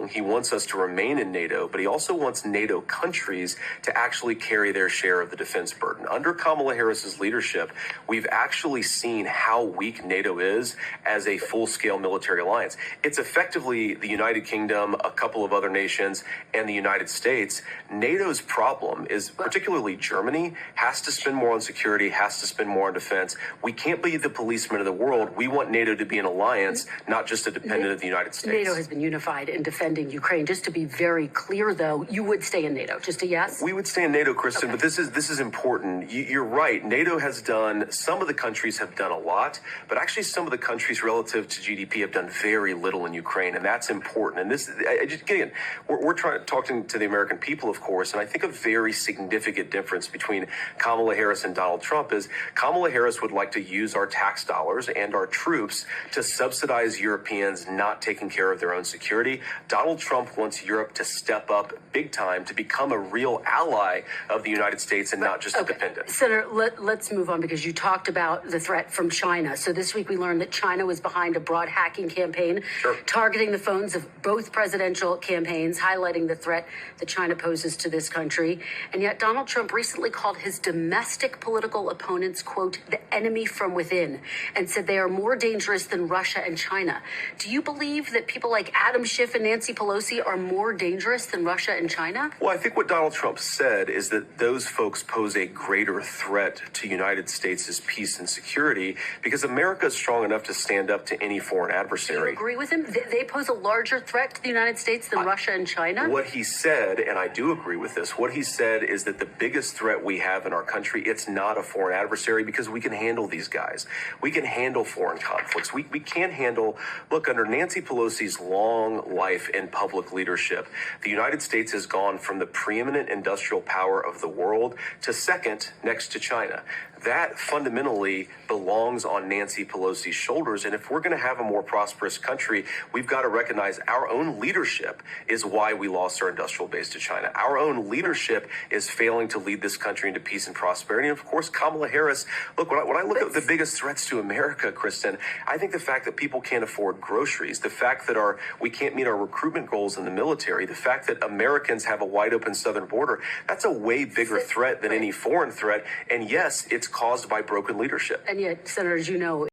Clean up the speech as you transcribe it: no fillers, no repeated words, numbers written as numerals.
wrong. He wants us to remain in NATO, but he also wants NATO countries to actually carry their share of the defense burden. Under Kamala Harris's leadership, we've actually seen how weak NATO is as a full-scale military alliance. It's effectively the United Kingdom, a couple of other nations, and the United States. NATO's problem is particularly Germany has to spend more on security, has to spend more on defense. We can't be the policeman of the world. We want NATO to be an alliance, not just a dependent of the United States. NATO has been unified in defending Ukraine. Just to be very clear, though, you would stay in NATO. Just a yes? We would stay in NATO, Kristen, okay. But this is important. You're right. NATO has done, some of the countries have done a lot, but actually some of the countries relative to GDP have done very little in Ukraine, and that's important. And this, again, we're talking to the American people, of course, and I think a very significant difference between Kamala Harris and Donald Trump is Kamala Harris would like to use our tax dollars and our troops to subsidize Europeans not taking care of their own security. Donald Trump wants Europe to step up big time to become a real ally of the United States and not just a dependent. Senator, let's move on because you talked about the threat from China. So this week we learned that China was behind a broad hacking campaign targeting the phones of both presidential campaigns, highlighting the threat that China poses to this country. And yet Donald Trump recently called his domestic political opponents, quote, the enemy from within, and said they are more dangerous than Russia and China. Do you believe that people like Adam Schiff and Nancy Pelosi are more dangerous than Russia and China? Well, I think what Donald Trump said is that those folks pose a greater threat to United States' peace and security because America is strong enough to stand up to any foreign adversary. Do you agree with him? They pose a larger threat to the United States than Russia and China? What he said, and I do agree with this, what he said is that the biggest threat we have in our country, it's not a foreign adversary because we can handle these guys. We can handle foreign conflicts. We can't handle, look, under Nancy Pelosi's long life in public leadership, the United States has gone from the preeminent industrial power of the world to second next to China. That fundamentally belongs on Nancy Pelosi's shoulders. And if we're going to have a more prosperous country, we've got to recognize our own leadership is why we lost our industrial base to China. Our own leadership is failing to lead this country into peace and prosperity. And of course, Kamala Harris, look, when I look at the biggest threats to America, Kristen, I think the fact that people can't afford groceries, the fact that we can't meet our recruitment goals in the military, the fact that Americans have a wide open southern border, that's a way bigger threat than any foreign threat. And yes, it's caused by broken leadership. And yet, Senator, as you know,